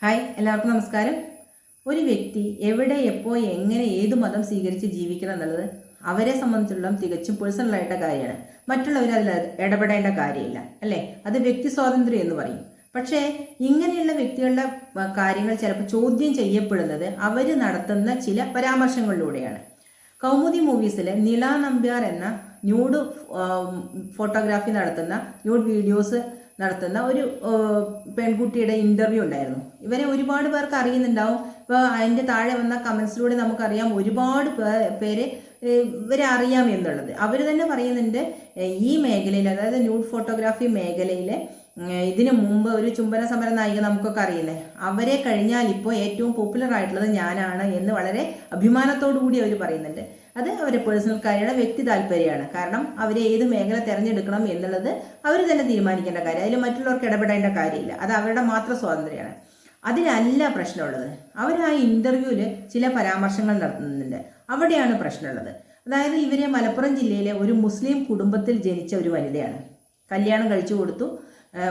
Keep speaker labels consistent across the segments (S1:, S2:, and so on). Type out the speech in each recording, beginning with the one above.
S1: Hi, എല്ലാവർക്കും നമസ്കാരം. ഒരു വ്യക്തി എവിടെ, എപ്പോൾ, എങ്ങനെ, ഏത് മതം സ്വീകരിച്ച് ജീവിക്കണം എന്നുള്ളത് അവരെ സംബന്ധിച്ചിടത്തോളം തികച്ചും പേഴ്സണലായിട്ട കാര്യമാണ്. മറ്റുള്ളവർ അതിൽ ഇടപെടേണ്ട കാര്യമില്ല, അല്ലേ? അത് വ്യക്തി സ്വാതന്ത്ര്യം എന്ന് പറയും. പക്ഷേ ഇങ്ങനെയുള്ള വ്യക്തികളുടെ കാര്യങ്ങൾ ചിലപ്പോൾ ചോദ്യം ചെയ്യപ്പെടുന്നത് അവർ നടത്തുന്ന ചില പരാമർശങ്ങളിലൂടെയാണ്. കൗമുദി മൂവീസിലെ നില നമ്പ്യാർ എന്ന ന്യൂഡ് ഫോട്ടോഗ്രാഫി നടത്തുന്ന ന്യൂഡ് വീഡിയോസ് നടത്തുന്ന ഒരു പെൺകുട്ടിയുടെ ഇൻ്റർവ്യൂ ഉണ്ടായിരുന്നു. ഇവരെ ഒരുപാട് പേർക്ക് അറിയുന്നുണ്ടാവും. ഇപ്പോൾ അതിൻ്റെ താഴെ വന്ന കമൻസിലൂടെ നമുക്കറിയാം ഒരുപാട് പേര് ഇവരെ അറിയാം എന്നുള്ളത്. അവർ തന്നെ പറയുന്നുണ്ട്, ഈ മേഖലയിൽ, അതായത് ന്യൂഡ് ഫോട്ടോഗ്രാഫി മേഖലയിൽ ഇതിനു മുമ്പ് ഒരു ചുംബന സമര നായിക നമുക്കൊക്കെ അറിയില്ലേ, അവരെ കഴിഞ്ഞാൽ ഇപ്പോൾ ഏറ്റവും പോപ്പുലർ ആയിട്ടുള്ളത് ഞാനാണ് എന്ന് വളരെ അഭിമാനത്തോടു കൂടി അവർ പറയുന്നുണ്ട്. അത് അവരുടെ പേഴ്സണൽ കാര്യമാണ്, വ്യക്തി താല്പര്യമാണ്. കാരണം അവരെ ഏത് മേഖല തിരഞ്ഞെടുക്കണം എന്നുള്ളത് അവർ തന്നെ തീരുമാനിക്കേണ്ട കാര്യം. അതിൽ മറ്റുള്ളവർക്ക് ഇടപെടേണ്ട കാര്യമില്ല. അത് അവരുടെ മാത്രം സ്വാതന്ത്ര്യമാണ്. അതിനല്ല പ്രശ്നമുള്ളത്. അവർ ആ ഇൻ്റർവ്യൂവിൽ ചില പരാമർശങ്ങൾ നടത്തുന്നുണ്ട്. അവിടെയാണ് പ്രശ്നമുള്ളത്. അതായത് ഇവരെ മലപ്പുറം ജില്ലയിലെ ഒരു മുസ്ലിം കുടുംബത്തിൽ ജനിച്ച ഒരു വനിതയാണ്. കല്യാണം കഴിച്ചു കൊടുത്തു.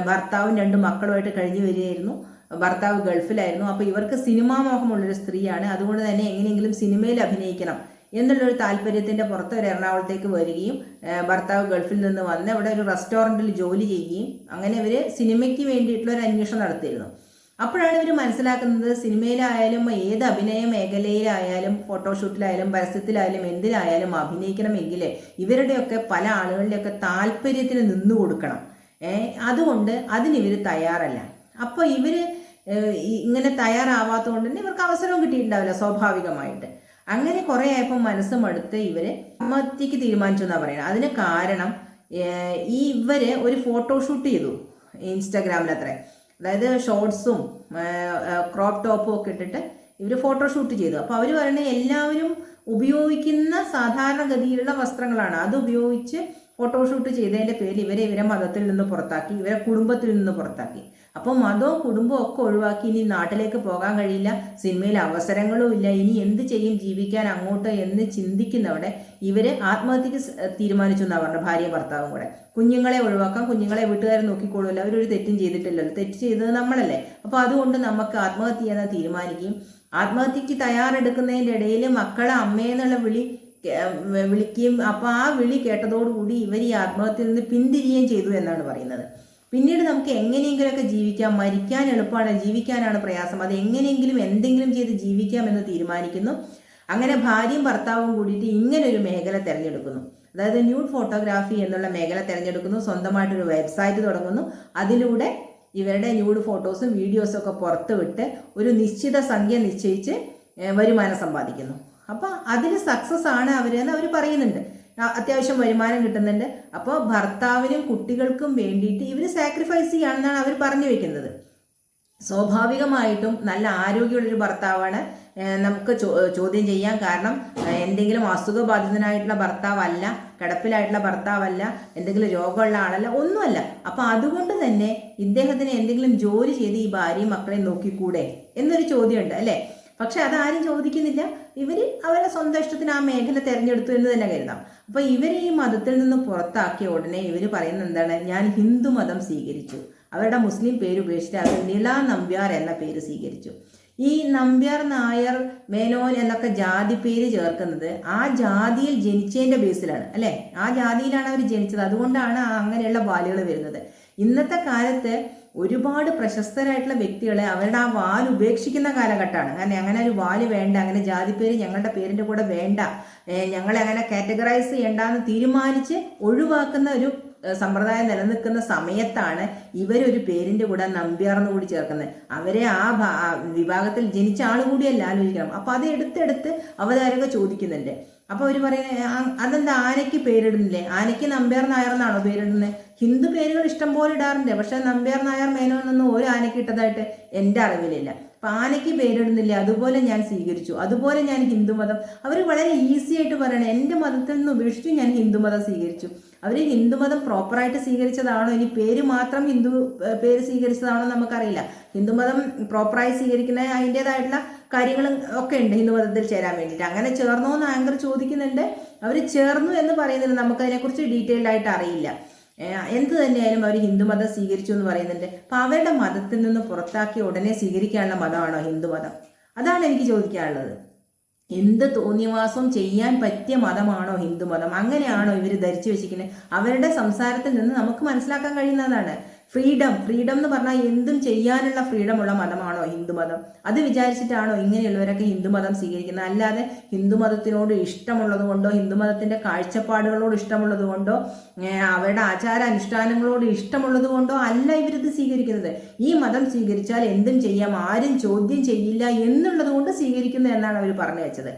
S1: ഭർത്താവും 2 മക്കളുമായിട്ട് കഴിഞ്ഞു വരികയായിരുന്നു. ഭർത്താവ് ഗൾഫിലായിരുന്നു. അപ്പോൾ ഇവർക്ക് സിനിമാ മോഹമുള്ളൊരു സ്ത്രീയാണ്. അതുകൊണ്ട് തന്നെ എങ്ങനെയെങ്കിലും സിനിമയിൽ അഭിനയിക്കണം എന്നുള്ളൊരു താല്പര്യത്തിൻ്റെ പുറത്ത് ഒരു എറണാകുളത്തേക്ക് വരികയും ഭർത്താവ് ഗൾഫിൽ നിന്ന് വന്ന് അവിടെ ഒരു റെസ്റ്റോറൻറ്റിൽ ജോലി ചെയ്യുകയും അങ്ങനെ ഇവർ സിനിമയ്ക്ക് വേണ്ടിയിട്ടുള്ള ഒരു അന്വേഷണം നടത്തിയിരുന്നു. അപ്പോഴാണ് ഇവർ മനസ്സിലാക്കുന്നത്, സിനിമയിലായാലും ഏത് അഭിനയ മേഖലയിലായാലും ഫോട്ടോഷൂട്ടിലായാലും പരസ്യത്തിലായാലും എന്തിലായാലും അഭിനയിക്കണമെങ്കിൽ ഇവരുടെയൊക്കെ പല ആളുകളുടെയൊക്കെ താല്പര്യത്തിന് നിന്നു കൊടുക്കണം. അതുകൊണ്ട് അതിനിവർ തയ്യാറല്ല. അപ്പോൾ ഇവർ ഇങ്ങനെ തയ്യാറാവാത്തത് കൊണ്ട് തന്നെ ഇവർക്ക് അവസരവും കിട്ടിയിട്ടുണ്ടാവില്ല സ്വാഭാവികമായിട്ട്. അങ്ങനെ കുറേ ആയപ്പോൾ മനസ്സ് മടുത്ത് ഇവർ ആത്മഹത്യക്ക് തീരുമാനിച്ചു എന്നാണ് പറയുന്നത്. അതിന് കാരണം ഇവർ ഒരു ഫോട്ടോഷൂട്ട് ചെയ്തു ഇൻസ്റ്റാഗ്രാമിൽ അത്ര. അതായത് ഷോർട്സും ക്രോപ്പ് ടോപ്പും ഒക്കെ ഇട്ടിട്ട് ഇവർ ഫോട്ടോഷൂട്ട് ചെയ്തു. അപ്പോൾ അവർ പറയുന്നത് എല്ലാവരും ഉപയോഗിക്കുന്ന സാധാരണഗതിയിലുള്ള വസ്ത്രങ്ങളാണ്, അത് ഉപയോഗിച്ച് ഫോട്ടോഷൂട്ട് ചെയ്തതിൻ്റെ പേരിൽ ഇവരെ മതത്തിൽ നിന്ന് പുറത്താക്കി, ഇവരെ കുടുംബത്തിൽ നിന്ന് പുറത്താക്കി. അപ്പോൾ മതവും കുടുംബവും ഒക്കെ ഒഴിവാക്കി ഇനി നാട്ടിലേക്ക് പോകാൻ കഴിയില്ല, സിനിമയിൽ അവസരങ്ങളും ഇല്ല, ഇനി എന്ത് ചെയ്യും ജീവിക്കാൻ അങ്ങോട്ട് എന്ന് ചിന്തിക്കുന്നവിടെ ഇവർ ആത്മഹത്യക്ക് തീരുമാനിച്ചു എന്നാണ് പറഞ്ഞത്. ഭാര്യ ഭർത്താവും കൂടെ. കുഞ്ഞുങ്ങളെ ഒഴിവാക്കാം, കുഞ്ഞുങ്ങളെ വീട്ടുകാരെ നോക്കിക്കോളൂല്ലോ, അവരൊരു തെറ്റും ചെയ്തിട്ടില്ലല്ലോ, തെറ്റ് ചെയ്തത് നമ്മളല്ലേ, അപ്പോൾ അതുകൊണ്ട് നമുക്ക് ആത്മഹത്യ ചെയ്യാൻ തീരുമാനിക്കുകയും ആത്മഹത്യക്ക് തയ്യാറെടുക്കുന്നതിൻ്റെ ഇടയിൽ മക്കളെ അമ്മയെന്നുള്ള വിളിക്കുകയും അപ്പോൾ ആ വിളി കേട്ടതോടുകൂടി ഇവർ ഈ ആത്മഹത്യയിൽ നിന്ന് പിന്തിരിയുകയും ചെയ്തു എന്നാണ് പറയുന്നത്. പിന്നീട് നമുക്ക് എങ്ങനെയെങ്കിലുമൊക്കെ ജീവിക്കാം, മരിക്കാൻ എളുപ്പമാണ്, ജീവിക്കാനാണ് പ്രയാസം, അത് എങ്ങനെയെങ്കിലും എന്തെങ്കിലും ചെയ്ത് ജീവിക്കാം എന്ന് തീരുമാനിക്കുന്നു. അങ്ങനെ ഭാര്യയും ഭർത്താവും കൂടിയിട്ട് ഇങ്ങനൊരു മേഖല തിരഞ്ഞെടുക്കുന്നു. അതായത് ന്യൂഡ് ഫോട്ടോഗ്രാഫി എന്നുള്ള മേഖല തിരഞ്ഞെടുക്കുന്നു. സ്വന്തമായിട്ടൊരു വെബ്സൈറ്റ് തുടങ്ങുന്നു. അതിലൂടെ ഇവരുടെ ന്യൂഡ് ഫോട്ടോസും വീഡിയോസും ഒക്കെ പുറത്ത് വിട്ട് ഒരു നിശ്ചിത സംഖ്യ നിശ്ചയിച്ച് വരുമാനം സമ്പാദിക്കുന്നു. അപ്പോൾ അതിൽ സക്സസ് ആണ് അവരെന്ന് അവർ പറയുന്നുണ്ട്. അത്യാവശ്യം വരുമാനം കിട്ടുന്നുണ്ട്. അപ്പോൾ ഭർത്താവിനും കുട്ടികൾക്കും വേണ്ടിയിട്ട് ഇവർ സാക്രിഫൈസ് ചെയ്യുകയാണെന്നാണ് അവർ പറഞ്ഞു വെക്കുന്നത്. സ്വാഭാവികമായിട്ടും നല്ല ആരോഗ്യമുള്ളൊരു ഭർത്താവാണ് നമുക്ക് ചോദ്യം ചെയ്യാൻ. കാരണം എന്തെങ്കിലും അസുഖബാധിതനായിട്ടുള്ള ഭർത്താവല്ല, കിടപ്പിലായിട്ടുള്ള ഭർത്താവല്ല, എന്തെങ്കിലും രോഗമുള്ള ആളല്ല, ഒന്നുമല്ല. അപ്പം അതുകൊണ്ട് തന്നെ ഇദ്ദേഹത്തിന് എന്തെങ്കിലും ജോലി ചെയ്ത് ഈ ഭാര്യയും മക്കളെയും നോക്കിക്കൂടെ എന്നൊരു ചോദ്യമുണ്ട്, അല്ലേ? പക്ഷെ അതാരും ചോദിക്കുന്നില്ല. ഇവർ അവരുടെ സ്വന്തം ഇഷ്ടത്തിന് ആ മേഖല തിരഞ്ഞെടുത്തു എന്ന് തന്നെ കരുതാം. അപ്പോൾ ഇവർ ഈ മതത്തിൽ നിന്ന് പുറത്താക്കിയ ഉടനെ ഇവർ പറയുന്നത് എന്താണ്, ഞാൻ ഹിന്ദു മതം സ്വീകരിച്ചു. അവരുടെ മുസ്ലിം പേര് ഉപേക്ഷിച്ച് അവർ നില നമ്പ്യാർ എന്ന പേര് സ്വീകരിച്ചു. ഈ നമ്പ്യാർ, നായർ, മേനോൻ എന്നൊക്കെ ജാതി പേര് ചേർക്കുന്നത് ആ ജാതിയിൽ ജനിച്ചതിൻ്റെ ബേസിലാണ്, അല്ലേ? ആ ജാതിയിലാണ് അവർ ജനിച്ചത്. അതുകൊണ്ടാണ് അങ്ങനെയുള്ള വാലുകൾ വരുന്നത്. ഇന്നത്തെ കാലത്ത് ഒരുപാട് പ്രശസ്തരായിട്ടുള്ള വ്യക്തികളെ അവരുടെ ആ വാല് ഉപേക്ഷിക്കുന്ന കാലഘട്ടമാണ്. കാരണം അങ്ങനെ ഒരു വാല് വേണ്ട, അങ്ങനെ ജാതി പേര് ഞങ്ങളുടെ പേരിൻ്റെ കൂടെ വേണ്ട, ഞങ്ങളെ അങ്ങനെ കാറ്റഗറൈസ് ചെയ്യണ്ടെന്ന് തീരുമാനിച്ച് ഒഴിവാക്കുന്ന ഒരു സമ്പ്രദായം നിലനിൽക്കുന്ന സമയത്താണ് ഇവരൊരു പേരിൻ്റെ കൂടെ നമ്പ്യാർന്ന് കൂടി ചേർക്കുന്നത്. അവരെ ആ വിഭാഗത്തിൽ ജനിച്ച ആൾ കൂടിയല്ല ആലോചിക്കണം. അപ്പോൾ അത് എടുത്തെടുത്ത് അവതാരക ചോദിക്കുന്നുണ്ട്. അപ്പോൾ അവർ പറയുന്നത്, അതെന്താ ആനയ്ക്ക് പേരിടുന്നില്ലേ? ആനയ്ക്ക് നമ്പ്യാർ നായർ എന്നാണോ പേരിടുന്നത്? ഹിന്ദു പേരുകൾ ഇഷ്ടം പോലെ ഇടാറുണ്ട്. പക്ഷെ നമ്പ്യാർ, നായർ, മേനോനൊന്നും ഒരു ആനയ്ക്ക് ഇട്ടതായിട്ട് എൻ്റെ അറിവിലില്ല. അപ്പം ആനയ്ക്ക് പേരിടുന്നില്ല, അതുപോലെ ഞാൻ സ്വീകരിച്ചു, അതുപോലെ ഞാൻ ഹിന്ദുമതം. അവർ വളരെ ഈസി ആയിട്ട് പറയണം, എൻ്റെ മതത്തിൽ നിന്ന് ഉപേക്ഷിച്ചു, ഞാൻ ഹിന്ദുമതം സ്വീകരിച്ചു. അവർ ഹിന്ദുമതം പ്രോപ്പറായിട്ട് സ്വീകരിച്ചതാണോ, ഇനി പേര് മാത്രം ഹിന്ദു പേര് സ്വീകരിച്ചതാണോ നമുക്കറിയില്ല. ഹിന്ദുമതം പ്രോപ്പറായി സ്വീകരിക്കുന്ന അതിൻ്റെതായിട്ടുള്ള കാര്യങ്ങളും ഒക്കെ ഉണ്ട് ഹിന്ദുമതത്തിൽ ചേരാൻ വേണ്ടിയിട്ട്. അങ്ങനെ ചേർന്നോ എന്ന് ആങ്കർ ചോദിക്കുന്നുണ്ട്. അവർ ചേർന്നു എന്ന് പറയുന്നില്ല, നമുക്കതിനെക്കുറിച്ച് ഡീറ്റെയിൽഡ് ആയിട്ട് അറിയില്ല. എന്ത് തന്നെയായാലും അവർ ഹിന്ദുമതം സ്വീകരിച്ചു എന്ന് പറയുന്നുണ്ട്. അപ്പം അവരുടെ മതത്തിൽ നിന്ന് പുറത്താക്കി ഉടനെ സ്വീകരിക്കാനുള്ള മതമാണോ ഹിന്ദുമതം? അതാണ് എനിക്ക് ചോദിക്കാനുള്ളത്. എന്ത് തോന്നിയവാസവും ചെയ്യാൻ പറ്റിയ മതമാണോ ഹിന്ദുമതം? അങ്ങനെയാണോ ഇവർ ധരിച്ചു വെച്ചിരിക്കുന്നത്? അവരുടെ സംസാരത്തിൽ നിന്ന് നമുക്ക് മനസ്സിലാക്കാൻ കഴിയുന്നതാണ്. ഫ്രീഡം എന്ന് പറഞ്ഞാൽ എന്തും ചെയ്യാനുള്ള ഫ്രീഡമുള്ള മതമാണോ ഹിന്ദുമതം? അത് വിചാരിച്ചിട്ടാണോ ഇങ്ങനെയുള്ളവരൊക്കെ ഹിന്ദുമതം സ്വീകരിക്കുന്നത്? അല്ലാതെ ഹിന്ദുമതത്തിനോട് ഇഷ്ടമുള്ളത് കൊണ്ടോ ഹിന്ദുമതത്തിന്റെ കാഴ്ചപ്പാടുകളോട് ഇഷ്ടമുള്ളത് കൊണ്ടോ അവരുടെ ആചാരാനുഷ്ഠാനങ്ങളോട് ഇഷ്ടമുള്ളത് കൊണ്ടോ അല്ല ഇവരിത് സ്വീകരിക്കുന്നത്. ഈ മതം സ്വീകരിച്ചാൽ എന്തും ചെയ്യാം, ആരും ചോദ്യം ചെയ്യില്ല എന്നുള്ളത് കൊണ്ട് സ്വീകരിക്കുന്നു എന്നാണ് അവർ പറഞ്ഞു വെച്ചത്.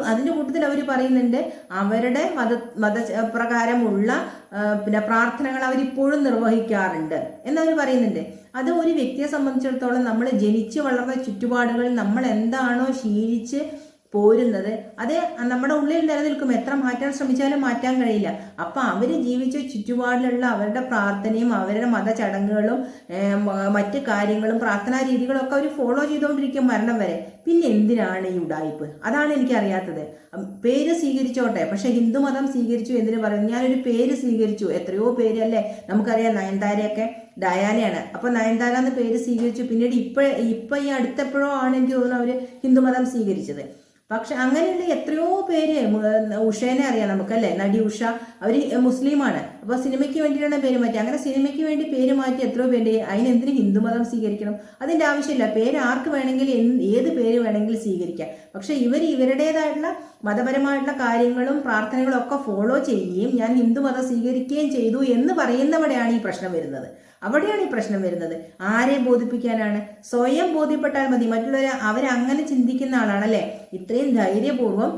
S1: അതിൻ്റെ കൂട്ടത്തിൽ അവർ പറയുന്നുണ്ട് അവരുടെ മതപ്രകാരമുള്ള പിന്നെ പ്രാർത്ഥനകൾ അവരിപ്പോഴും നിർവഹിക്കാറുണ്ട് എന്നവർ പറയുന്നുണ്ട്. അത് ഒരു വ്യക്തിയെ സംബന്ധിച്ചിടത്തോളം നമ്മൾ ജനിച്ചു വളർന്ന ചുറ്റുപാടുകൾ നമ്മൾ എന്താണോ ശീലിച്ച് പോരുന്നത് അത് നമ്മുടെ ഉള്ളിൽ നിലനിൽക്കും. എത്ര മാറ്റാൻ ശ്രമിച്ചാലും മാറ്റാൻ കഴിയില്ല. അപ്പം അവർ ജീവിച്ച ചുറ്റുപാടിലുള്ള അവരുടെ പ്രാർത്ഥനയും അവരുടെ മതചടങ്ങുകളും മറ്റ് കാര്യങ്ങളും പ്രാർത്ഥനാ രീതികളും ഒക്കെ അവർ ഫോളോ ചെയ്തുകൊണ്ടിരിക്കും മരണം വരെ. പിന്നെ എന്തിനാണ് ഈ ഉഡായിപ്പ്? അതാണ് എനിക്കറിയാത്തത്. പേര് സ്വീകരിച്ചോട്ടെ, പക്ഷെ ഹിന്ദുമതം സ്വീകരിച്ചു എന്തിനു പറയും? ഞാനൊരു പേര് സ്വീകരിച്ചു, എത്രയോ പേര് അല്ലേ നമുക്കറിയാം. നയൻതാരയൊക്കെ ഡയാനയാണ്. അപ്പൊ നയൻതാര എന്ന പേര് സ്വീകരിച്ചു. പിന്നീട് ഇപ്പൊ ഈ അടുത്തെപ്പോഴോ ആണ് എനിക്ക് തോന്നുന്നു അവര് ഹിന്ദുമതം സ്വീകരിച്ചത്. പക്ഷെ അങ്ങനെയുള്ള എത്രയോ പേര്, ഉഷേനെ അറിയാം നമുക്കല്ലേ, നടി ഉഷ, അവർ മുസ്ലിമാണ്. അപ്പോൾ സിനിമയ്ക്ക് വേണ്ടിയിട്ടാണ് പേര് മാറ്റി. അങ്ങനെ സിനിമയ്ക്ക് വേണ്ടി പേര് മാറ്റി എത്രയോ പേര്. അതിനെന്തിന് ഹിന്ദുമതം സ്വീകരിക്കണം? അതിൻ്റെ ആവശ്യമില്ല. പേര് ആർക്ക് വേണമെങ്കിലും ഏത് പേര് വേണമെങ്കിലും സ്വീകരിക്കാം. പക്ഷെ ഇവരുടേതായിട്ടുള്ള മതപരമായിട്ടുള്ള കാര്യങ്ങളും പ്രാർത്ഥനകളും ഒക്കെ ഫോളോ ചെയ്യുകയും ഞാൻ ഹിന്ദുമതം സ്വീകരിക്കുകയും ചെയ്തു എന്ന് പറയുന്നവിടെയാണ് ഈ പ്രശ്നം വരുന്നത്. അവിടെയാണ് ഈ പ്രശ്നം വരുന്നത്. ആരെ ബോധിപ്പിക്കാനാണ്? സ്വയം ബോധ്യപ്പെട്ടാൽ മതി. മറ്റുള്ളവരെ അവരങ്ങനെ ചിന്തിക്കുന്ന ആളാണല്ലേ. ഇത്രയും ധൈര്യപൂർവ്വം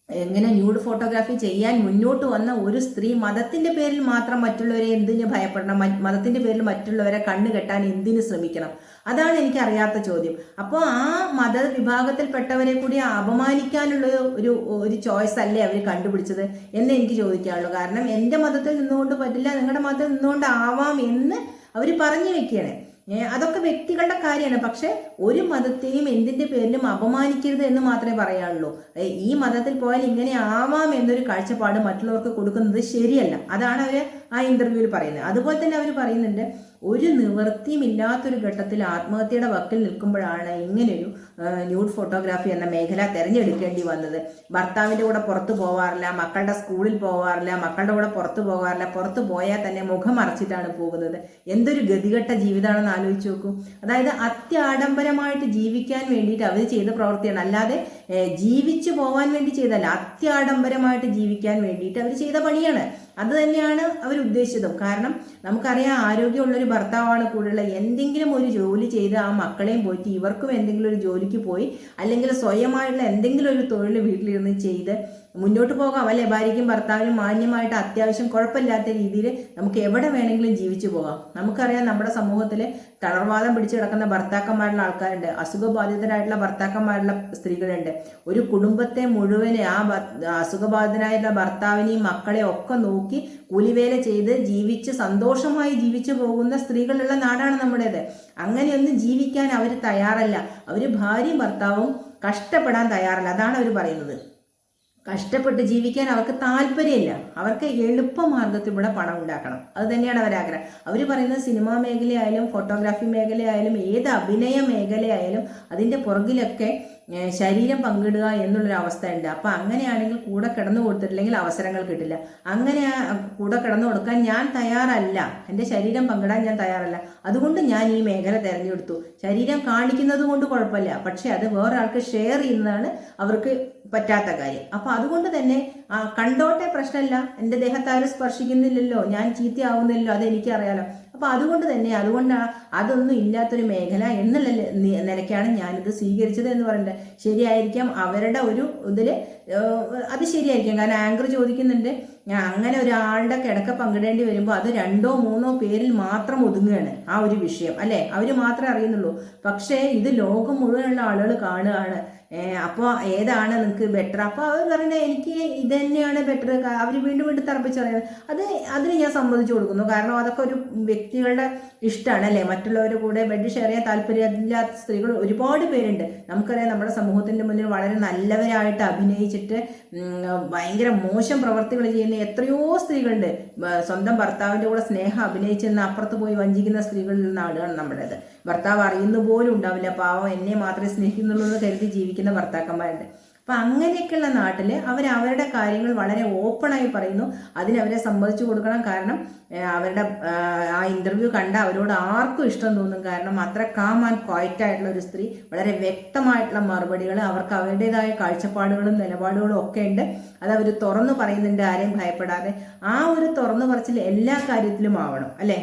S1: എങ്ങനെ ന്യൂഡ് ഫോട്ടോഗ്രാഫി ചെയ്യാൻ മുന്നോട്ട് വന്ന ഒരു സ്ത്രീ മതത്തിന്റെ പേരിൽ മാത്രം മറ്റുള്ളവരെ എന്തിനു ഭയപ്പെടണം? മതത്തിന്റെ പേരിൽ മറ്റുള്ളവരെ കണ്ണു കെട്ടാൻ എന്തിനു ശ്രമിക്കണം? അതാണ് എനിക്ക് അറിയാത്ത ചോദ്യം. അപ്പോൾ ആ മതവിഭാഗത്തിൽപ്പെട്ടവരെ കൂടി അപമാനിക്കാനുള്ള ഒരു ചോയ്സ് അല്ലേ അവർ കണ്ടുപിടിച്ചത് എന്ന് എനിക്ക് ചോദിക്കാനുള്ളൂ. കാരണം എൻ്റെ മതത്തിൽ നിന്നുകൊണ്ട് പറ്റില്ല, നിങ്ങളുടെ മതത്തിൽ നിന്നുകൊണ്ട് ആവാം എന്ന് അവർ പറഞ്ഞു വെക്കുകയാണ്. അതൊക്കെ വ്യക്തികളുടെ കാര്യമാണ്. പക്ഷെ ഒരു മതത്തെയും എന്തിന്റെ പേരിലും അപമാനിക്കരുത് എന്ന് മാത്രമേ പറയാനുള്ളൂ. ഈ മതത്തിൽ പോയാൽ ഇങ്ങനെ ആവാം എന്നൊരു കാഴ്ചപ്പാട് മറ്റുള്ളവർക്ക് കൊടുക്കുന്നത് ശരിയല്ല. അതാണ് അവർ ആ ഇന്റർവ്യൂവിൽ പറയുന്നത്. അതുപോലെ തന്നെ അവർ പറയുന്നുണ്ട്, ഒരു നിവൃത്തിയുമില്ലാത്തൊരു ഘട്ടത്തിൽ ആത്മഹത്യയുടെ വക്കിൽ നിൽക്കുമ്പോഴാണ് ഇങ്ങനെയൊരു ന്യൂഡ് ഫോട്ടോഗ്രാഫി എന്ന മേഖല തിരഞ്ഞെടുക്കേണ്ടി വന്നത്. ഭർത്താവിൻ്റെ കൂടെ പുറത്തു പോകാറില്ല, മക്കളുടെ സ്കൂളിൽ പോകാറില്ല, മക്കളുടെ കൂടെ പുറത്തു പോകാറില്ല, പുറത്തു പോയാൽ തന്നെ മുഖം മറച്ചിട്ടാണ് പോകുന്നത്. എന്തൊരു ഗതികെട്ട ജീവിതമാണെന്ന് ആലോചിച്ച് നോക്കൂ. അതായത് അത്യാഡംബരമായിട്ട് ജീവിക്കാൻ വേണ്ടിയിട്ട് അവർ ചെയ്ത പ്രവൃത്തിയാണ്, അല്ലാതെ ജീവിച്ചു പോകാൻ വേണ്ടി ചെയ്തല്ല. അത്യാഡംബരമായിട്ട് ജീവിക്കാൻ വേണ്ടിയിട്ട് അവർ ചെയ്ത പണിയാണ്. അത് തന്നെയാണ് അവർ ഉദ്ദേശിച്ചതും. കാരണം നമുക്കറിയാം, ആരോഗ്യമുള്ളൊരു ഭർത്താവാണ് കൂടെയുള്ള. എന്തെങ്കിലും ഒരു ജോലി ചെയ്ത് ആ മക്കളെയും പോയിട്ട് ഇവർക്കും എന്തെങ്കിലും ഒരു ജോലിക്ക് പോയി അല്ലെങ്കിൽ സ്വയമായിട്ടുള്ള എന്തെങ്കിലും ഒരു തൊഴിൽ വീട്ടിലിരുന്ന് ചെയ്ത് മുന്നോട്ട് പോകാം അല്ലെ. ഭാര്യയ്ക്കും ഭർത്താവിനും മാന്യമായിട്ട് അത്യാവശ്യം കുഴപ്പമില്ലാത്ത രീതിയിൽ നമുക്ക് എവിടെ വേണമെങ്കിലും ജീവിച്ചു പോകാം. നമുക്കറിയാം, നമ്മുടെ സമൂഹത്തിൽ തളർവാദം പിടിച്ചു കിടക്കുന്ന ഭർത്താക്കന്മാരുള്ള ആൾക്കാരുണ്ട്, അസുഖബാധിതരായിട്ടുള്ള ഭർത്താക്കന്മാരുള്ള സ്ത്രീകളുണ്ട്. ഒരു കുടുംബത്തെ മുഴുവനെ ആ അസുഖബാധിതനായിട്ടുള്ള ഭർത്താവിനെയും മക്കളെയും ഒക്കെ നോക്കി കൂലിവേല ചെയ്ത് ജീവിച്ച് സന്തോഷമായി ജീവിച്ചു പോകുന്ന സ്ത്രീകളുള്ള നാടാണ് നമ്മുടേത്. അങ്ങനെയൊന്നും ജീവിക്കാൻ അവർ തയ്യാറല്ല. അവർ ഭാര്യയും ഭർത്താവും കഷ്ടപ്പെടാൻ തയ്യാറല്ല. അതാണ് അവർ പറയുന്നത്. കഷ്ടപ്പെട്ട് ജീവിക്കാൻ അവർക്ക് താല്പര്യമില്ല. അവർക്ക് എളുപ്പമാർഗത്തിലൂടെ പണം ഉണ്ടാക്കണം. അത് തന്നെയാണ് അവരാഗ്രഹം. അവർ പറയുന്നത് സിനിമാ മേഖലയായാലും ഫോട്ടോഗ്രാഫി മേഖലയായാലും ഏത് അഭിനയ മേഖലയായാലും അതിൻ്റെ പുറകിലൊക്കെ ശരീരം പങ്കിടുക എന്നുള്ളൊരവസ്ഥ ഉണ്ട്. അപ്പം അങ്ങനെയാണെങ്കിൽ കൂടെ കിടന്നു കൊടുത്തിട്ടില്ലെങ്കിൽ അവസരങ്ങൾ കിട്ടില്ല. അങ്ങനെ കൂടെ കിടന്നു കൊടുക്കാൻ ഞാൻ തയ്യാറല്ല, എൻ്റെ ശരീരം പങ്കിടാൻ ഞാൻ തയ്യാറല്ല. അതുകൊണ്ട് ഞാൻ ഈ മേഖല തിരഞ്ഞെടുത്തു. ശരീരം കാണിക്കുന്നത് കൊണ്ട് കുഴപ്പമില്ല, പക്ഷെ അത് വേറൊരാൾക്ക് ഷെയർ ചെയ്യുന്നതാണ് അവർക്ക് പറ്റാത്ത കാര്യം. അപ്പം അതുകൊണ്ട് തന്നെ കണ്ടോട്ടെ, പ്രശ്നമില്ല, എൻ്റെ ദേഹത്താരും സ്പർശിക്കുന്നില്ലല്ലോ, ഞാൻ ചീത്തയാവുന്നില്ലല്ലോ, അതെനിക്കറിയാലോ. അപ്പം അതുകൊണ്ട് തന്നെ അതൊന്നും ഇല്ലാത്തൊരു മേഖല എന്നുള്ള നിലയ്ക്കാണ് ഞാനിത് സ്വീകരിച്ചത് എന്ന് പറയുന്നത്. ശരിയായിരിക്കാം, അവരുടെ ഒരു ഇതിൽ അത് ശരിയായിരിക്കാം. കാരണം ആങ്കർ ചോദിക്കുന്നുണ്ട്, അങ്ങനെ ഒരാളുടെ കിടക്ക പങ്കിടേണ്ടി വരുമ്പോൾ അത് 2 or 3 പേരിൽ മാത്രം ഒതുങ്ങുകയാണ് ആ ഒരു വിഷയം അല്ലേ. അവർ മാത്രമേ അറിയുന്നുള്ളൂ. പക്ഷേ ഇത് ലോകം മുഴുവനുള്ള ആളുകൾ കാണുകയാണ്. അപ്പോൾ ഏതാണ് നിങ്ങൾക്ക് ബെറ്റർ? അപ്പോൾ അവർ പറയുന്നത് എനിക്ക് ഇത് തന്നെയാണ് ബെറ്റർ. അവർ വീണ്ടും വീണ്ടും തറപ്പിച്ച് പറയുന്നത് അതിന് ഞാൻ സമ്മതിച്ചു കൊടുക്കുന്നു. കാരണം അതൊക്കെ ഒരു വ്യക്തികളുടെ ഇഷ്ടമാണ് അല്ലേ. മറ്റുള്ളവരുടെ കൂടെ ബെഡ് ഷെയർ ചെയ്യാൻ താല്പര്യമില്ലാത്ത സ്ത്രീകൾ ഒരുപാട് പേരുണ്ട്. നമുക്കറിയാം നമ്മുടെ സമൂഹത്തിൻ്റെ മുന്നിൽ വളരെ നല്ലവരായിട്ട് അഭിനയിച്ചിട്ട് ഭയങ്കര മോശം പ്രവർത്തികൾ ചെയ്യുന്ന എത്രയോ സ്ത്രീകളുണ്ട്. സ്വന്തം ഭർത്താവിൻ്റെ കൂടെ സ്നേഹം അഭിനയിച്ചെന്ന് അപ്പുറത്ത് പോയി വഞ്ചിക്കുന്ന സ്ത്രീകളിൽ നിന്നാണ് നമ്മുടേത്. ഭർത്താവ് അറിയുന്ന പോലും ഉണ്ടാവില്ല, പാവം എന്നെ മാത്രമേ സ്നേഹിക്കുന്നുള്ളൂ എന്ന് കരുതി ജീവിക്കുന്ന ഭർത്താക്കന്മാരുണ്ട്. അപ്പം അങ്ങനെയൊക്കെയുള്ള നാട്ടിൽ അവരുടെ കാര്യങ്ങൾ വളരെ ഓപ്പണായി പറയുന്നു. അതിനവരെ സമ്മതിച്ചു കൊടുക്കണം. കാരണം അവരുടെ ആ ഇൻ്റർവ്യൂ കണ്ട അവരോട് ആർക്കും ഇഷ്ടം തോന്നും. കാരണം അത്ര കാം ആൻഡ് ക്വയറ്റ് ആയിട്ടുള്ള ഒരു സ്ത്രീ, വളരെ വ്യക്തമായിട്ടുള്ള മറുപടികൾ, അവർക്ക് അവരുടേതായ കാഴ്ചപ്പാടുകളും നിലപാടുകളും ഒക്കെ ഉണ്ട്. അത് അവർ തുറന്നു പറയുന്നുണ്ട്, ആരെയും ഭയപ്പെടാതെ. ആ ഒരു തുറന്നു പറച്ചിൽ എല്ലാ കാര്യത്തിലും ആവണം അല്ലേ.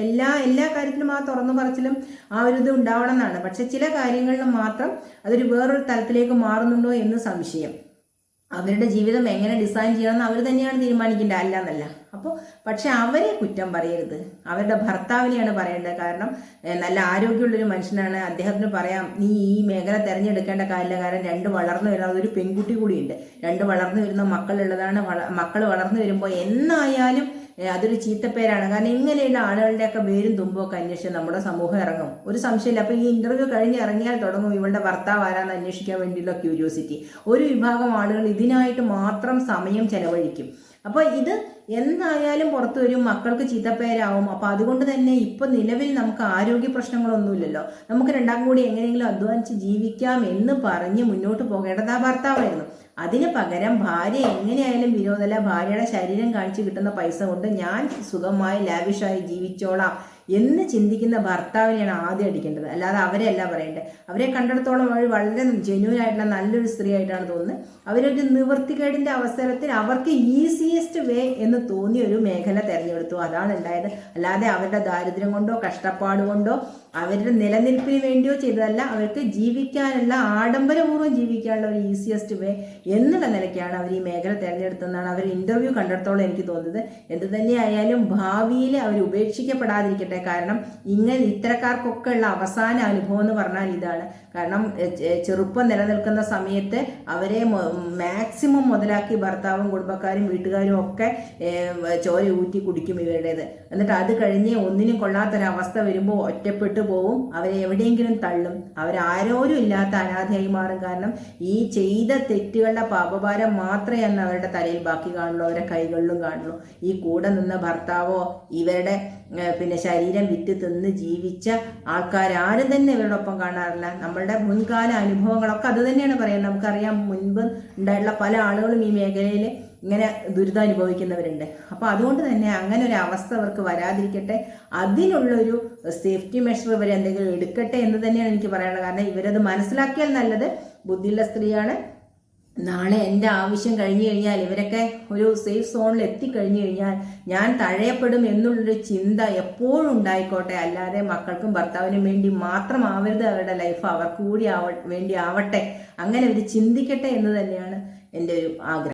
S1: എല്ലാ കാര്യത്തിലും ആ തുറന്നു പറച്ചിലും ആ ഒരു ഇത് ഉണ്ടാവണം എന്നാണ്. പക്ഷെ ചില കാര്യങ്ങളിൽ മാത്രം അതൊരു വേറൊരു തലത്തിലേക്ക് മാറുന്നുണ്ടോ എന്ന് സംശയം. അവരുടെ ജീവിതം എങ്ങനെ ഡിസൈൻ ചെയ്യണമെന്ന് അവർ തന്നെയാണ് തീരുമാനിക്കേണ്ടത്, അല്ല എന്നല്ല. അപ്പോൾ പക്ഷെ അവരെ കുറ്റം പറയരുത്, അവരുടെ ഭർത്താവിനെയാണ് പറയേണ്ടത്. കാരണം നല്ല ആരോഗ്യമുള്ളൊരു മനുഷ്യനാണ്, അദ്ദേഹത്തിന് പറയാം നീ ഈ മേഖല തിരഞ്ഞെടുക്കേണ്ട കാര്യമില്ല. കാരണം 2 വളർന്നു വരുന്ന അതൊരു പെൺകുട്ടി കൂടിയുണ്ട്, 2 വളർന്നു വരുന്ന മക്കളുള്ളതാണ്. മക്കൾ വളർന്നു വരുമ്പോൾ എന്നായാലും അതൊരു ചീത്തപ്പേരാണ്. കാരണം ഇങ്ങനെയുള്ള ആളുകളുടെയൊക്കെ പേരും തുമ്പൊക്കെ അന്വേഷിച്ച് നമ്മുടെ സമൂഹം ഇറങ്ങും, ഒരു സംശയമില്ല. അപ്പോൾ ഈ ഇൻ്റർവ്യൂ കഴിഞ്ഞ് ഇറങ്ങിയാൽ തുടങ്ങും ഇവളുടെ ഭർത്താവ് ആരാന്ന് അന്വേഷിക്കാൻ വേണ്ടിയുള്ള ക്യൂരിയോസിറ്റി. ഒരു വിഭാഗം ആളുകൾ ഇതിനായിട്ട് മാത്രം സമയം ചെലവഴിക്കും. അപ്പോൾ ഇത് എന്തായാലും പുറത്തു വരും, മക്കൾക്ക് ചീത്തപ്പേരാവും. അപ്പോൾ അതുകൊണ്ട് തന്നെ ഇപ്പം നിലവിൽ നമുക്ക് ആരോഗ്യ പ്രശ്നങ്ങളൊന്നുമില്ലല്ലോ, നമുക്ക് രണ്ടാം കൂടി എങ്ങനെയെങ്കിലും അധ്വാനിച്ച് ജീവിക്കാം എന്ന് പറഞ്ഞ് മുന്നോട്ട് പോകേണ്ടത് ആ ഭർത്താവായിരുന്നു. അതിന് പകരം ഭാര്യ എങ്ങനെയായാലും വിരോധമല്ല, ഭാര്യയുടെ ശരീരം കാണിച്ച് കിട്ടുന്ന പൈസ കൊണ്ട് ഞാൻ സുഖമായി ലാവിഷായി ജീവിച്ചോളാം എന്ന് ചിന്തിക്കുന്ന ഭർത്താവിനെയാണ് ആദ്യം അടിക്കേണ്ടത്, അല്ലാതെ അവരെയല്ല പറയേണ്ടത്. അവരെ കണ്ടിടത്തോളം അവർ വളരെ ജെന്യൂൻ ആയിട്ടുള്ള നല്ലൊരു സ്ത്രീ ആയിട്ടാണ് തോന്നുന്നത്. അവരൊരു നിവൃത്തികേടിൻ്റെ അവസരത്തിൽ അവർക്ക് ഈസിയസ്റ്റ് വേ എന്ന് തോന്നിയ ഒരു മേഖല തിരഞ്ഞെടുത്തു, അതാണ് ഉണ്ടായത്. അല്ലാതെ അവരുടെ ദാരിദ്ര്യം കൊണ്ടോ കഷ്ടപ്പാട് കൊണ്ടോ അവരുടെ നിലനിൽപ്പിന് വേണ്ടിയോ ചെയ്തതല്ല. അവർക്ക് ജീവിക്കാനുള്ള, ആഡംബരപൂർവ്വം ജീവിക്കാനുള്ള ഒരു ഈസിയസ്റ്റ് വേ എന്നുള്ള നിലയ്ക്കാണ് അവർ ഈ മേഖല തിരഞ്ഞെടുത്തതെന്നാണ് അവർ ഇൻ്റർവ്യൂ കണ്ടിടത്തോളം എനിക്ക് തോന്നുന്നത്. എന്ത് തന്നെയായാലും ഭാവിയിൽ അവർ ഉപേക്ഷിക്കപ്പെടാതിരിക്കട്ടെ. കാരണം ഇത്തരക്കാർക്കൊക്കെ ഉള്ള അവസാന അനുഭവം എന്ന് പറഞ്ഞാൽ ഇതാണ്. കാരണം ചെറുപ്പം നിലനിൽക്കുന്ന സമയത്ത് അവരെ മാക്സിമം മുതലാക്കി ഭർത്താവും കുടുംബക്കാരും വീട്ടുകാരും ഒക്കെ ചോര ഊറ്റി കുടിക്കും ഇവരുടേത്. എന്നിട്ട് അത് കഴിഞ്ഞ് ഒന്നിനും കൊള്ളാത്തൊരവസ്ഥ വരുമ്പോൾ ഒറ്റപ്പെട്ടു പോവും, അവരെ എവിടെയെങ്കിലും തള്ളും, അവരാരോരും ഇല്ലാത്ത അനാഥയായി മാറും. കാരണം ഈ ചെയ്ത തെറ്റുകളുടെ പാപഭാരം മാത്രമേ അന്ന് അവരുടെ തലയിൽ ബാക്കി കാണുള്ളൂ, അവരുടെ കൈകളിലും കാണുള്ളൂ. ഈ കൂടെ നിന്ന ഭർത്താവോ ഇവരുടെ പിന്നെ ശരീരം വിറ്റ് തിന്ന് ജീവിച്ച ആൾക്കാരും തന്നെ ഇവരോടൊപ്പം കാണാറില്ല. നമ്മളുടെ മുൻകാല അനുഭവങ്ങളൊക്കെ അത് തന്നെയാണ് പറയുന്നത്. നമുക്കറിയാം മുൻപ് ഉണ്ടായിട്ടുള്ള പല ആളുകളും ഈ മേഖലയിൽ ഇങ്ങനെ ദുരിതം അനുഭവിക്കുന്നവരുണ്ട്. അപ്പോൾ അതുകൊണ്ട് തന്നെ അങ്ങനെ ഒരു അവസ്ഥ അവർക്ക് വരാതിരിക്കട്ടെ, അതിനുള്ളൊരു സേഫ്റ്റി മെഷർ ഇവർ എന്തെങ്കിലും എടുക്കട്ടെ എന്ന് തന്നെയാണ് എനിക്ക് പറയാനുള്ളത്. കാരണം ഇവരത് മനസ്സിലാക്കിയാൽ നല്ലത്. ബുദ്ധിയുള്ള സ്ത്രീയാണ്. നാളെ എൻ്റെ ആവശ്യം കഴിഞ്ഞു കഴിഞ്ഞാൽ, ഇവരൊക്കെ ഒരു സേഫ് സോണിൽ എത്തിക്കഴിഞ്ഞു കഴിഞ്ഞാൽ ഞാൻ തഴയപ്പെടും എന്നുള്ളൊരു ചിന്ത എപ്പോഴും ഉണ്ടായിക്കോട്ടെ. അല്ലാതെ മക്കൾക്കും ഭർത്താവിനും വേണ്ടി മാത്രമാവരുത് അവരുടെ ലൈഫ്, അവർക്ക് കൂടി വേണ്ടി ആവട്ടെ. അങ്ങനെ അവർ ചിന്തിക്കട്ടെ എന്ന് തന്നെയാണ് എൻ്റെ ഒരു ആഗ്രഹം.